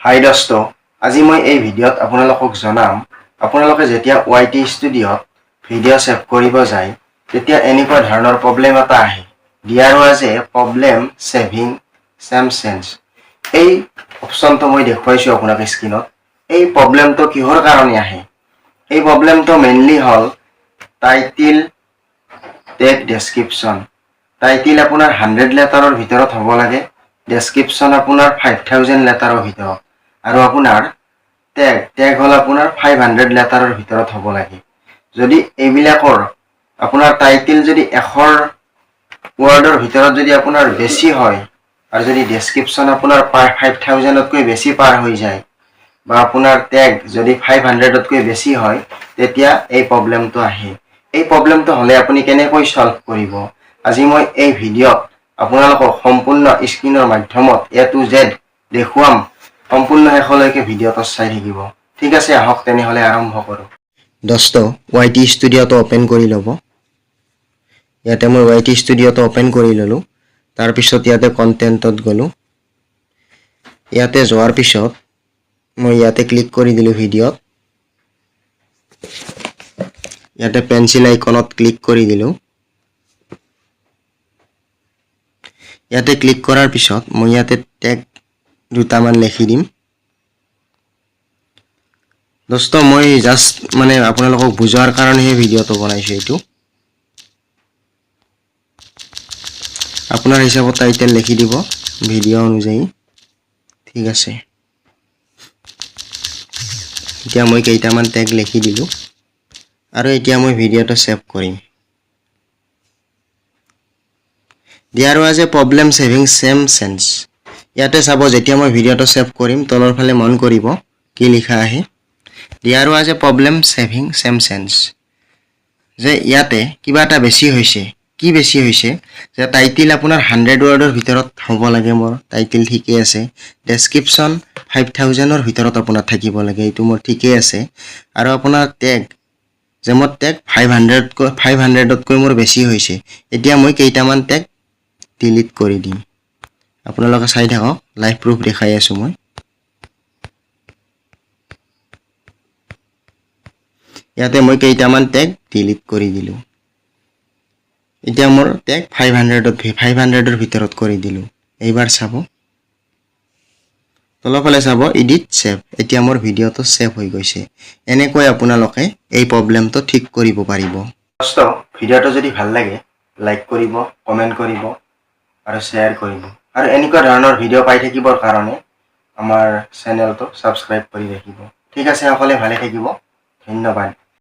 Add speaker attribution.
Speaker 1: হাই দোস্ত, আজি মই এই ভিডিঅ'ত আপোনালোকক জনাম আপোনালোকে যেতিয়া YT ষ্টুডিঅ'ত ভিডিঅ' সেভ কৰিব যায় তেতিয়া এনেকুৱা ধৰণৰ প্ৰব্লেম এটা আহে। There was a problem saving some sense। এই অপচনটো মই দেখুৱাইছো আপোনাক স্ক্ৰীনত। এই প্ৰব্লেমটো কিহৰ কাৰণে আহে? এই প্ৰব্লেমটো মেইনলি হ'ল টাইটেল টেগ ডেসক্ৰিপশন। টাইটেল আপোনাৰ 100 লেটাৰৰ ভিতৰত হ'ব লাগে, ডেসক্ৰিপশন আপোনাৰ 5000 লেটাৰৰ ভিতৰত, আৰু আপোনাৰ টেগ হ'ল আপোনাৰ 500 লেটাৰৰ ভিতৰত হ'ব লাগে। যদি এইবিলাকৰ আপোনাৰ টাইটেল যদি 100 ৱৰ্ডৰ ভিতৰত যদি আপোনাৰ বেছি হয় আৰু যদি ডেসক্ৰিপশন আপোনাৰ 5000তকৈ বেছি পাৰ হৈ যায় বা আপোনাৰ টেগ যদি 500তকৈ বেছি হয় তেতিয়া এই প্ৰব্লেমটো আহে। এই প্ৰব্লেমটো হ'লে আপুনি কেনেকৈ সলভ কৰিব? আজি মই এই ভিডিঅ'ত আপোনালোকক সম্পূৰ্ণ স্ক্ৰীনৰ মাধ্যমত A to Z দেখুৱাম। সম্পূৰ্ণ শেষলৈকে ভিডিঅ'টো চাই থাকিব। ঠিক আছে, আহক তেনেহ'লে আৰম্ভ কৰোঁ। দোস্ত, YT ষ্টুডিঅ'টো ওপেন কৰি ল'ব। ইয়াতে মই YT ষ্টুডিঅ'টো ওপেন কৰি ল'লোঁ। তাৰপিছত ইয়াতে কণ্টেণ্টত গ'লোঁ। ইয়াতে যোৱাৰ পিছত মই ইয়াতে ক্লিক কৰি দিলোঁ ভিডিঅ'ত। ইয়াতে পেন্সিল আইকনত ক্লিক কৰি দিলোঁ। ইয়াতে ক্লিক কৰাৰ পিছত মই ইয়াতে টেগ দুটামান লিখি দিম। দোস্ত, মই জাষ্ট আপোনালোকক বুজোৱাৰ কাৰণেহে ভিডিঅ'টো বনাইছোঁ। এইটো আপোনাৰ হিচাপত টাইটেল লিখি দিব ভিডিঅ' অনুযায়ী। ঠিক আছে, এতিয়া মই কেইটামান টেগ লিখি দিলোঁ আৰু এতিয়া মই ভিডিঅ'টো সেভ কৰিম। There was a problem saving same sense। ইয়াতে চাব, যেতিয়া মই ভিডিঅ'টো সেভ কৰিম তলৰ ফালে মন কৰিব কি লিখা আহে। There was a problem saving same sense। যে ইয়াতে কিবা এটা বেছি হৈছে। কি বেছি হৈছে? যে টাইটেল আপোনাৰ 100 ৱৰ্ডৰ ভিতৰত হ'ব লাগে। মোৰ টাইটেল ঠিকই আছে। ডেসক্ৰিপশন 5000ৰ ভিতৰত আপোনাৰ থাকিব লাগে, এইটো মোৰ ঠিকই আছে। আৰু আপোনাৰ টেগ যে মোৰ টেগ 500তকৈ মোৰ বেছি হৈছে। এতিয়া মই কেইটামান টেগ ডিলিট কৰি দিম। আপোনালোকে চাই থাকক, লাইভ প্ৰুফ দেখাই আছোঁ মই। ইয়াতে মই কেইটামান টেগ ডিলিট কৰি দিলোঁ। এতিয়া মোৰ টেগ 500ৰ ভিতৰত কৰি দিলোঁ। এইবাৰ চাব, তলফালে চাব এডিট সেভ। এতিয়া মোৰ ভিডিঅ'টো সেভ হৈ গৈছে। এনেকৈ আপোনালোকে এই প্ৰব্লেমটো ঠিক কৰিব পাৰিব। ভিডিঅ'টো যদি ভাল লাগে লাইক কৰিব, কমেণ্ট কৰিব আৰু শ্বেয়াৰ কৰিব। আৰু এনেকুৱা ধৰণৰ ভিডিঅ' পাই থাকিবৰ কাৰণে আমাৰ চেনেলটো ছাবস্ক্ৰাইব কৰি ৰাখিব। ঠিক আছে, সকলোৱে ভালে থাকিব। ধন্যবাদ।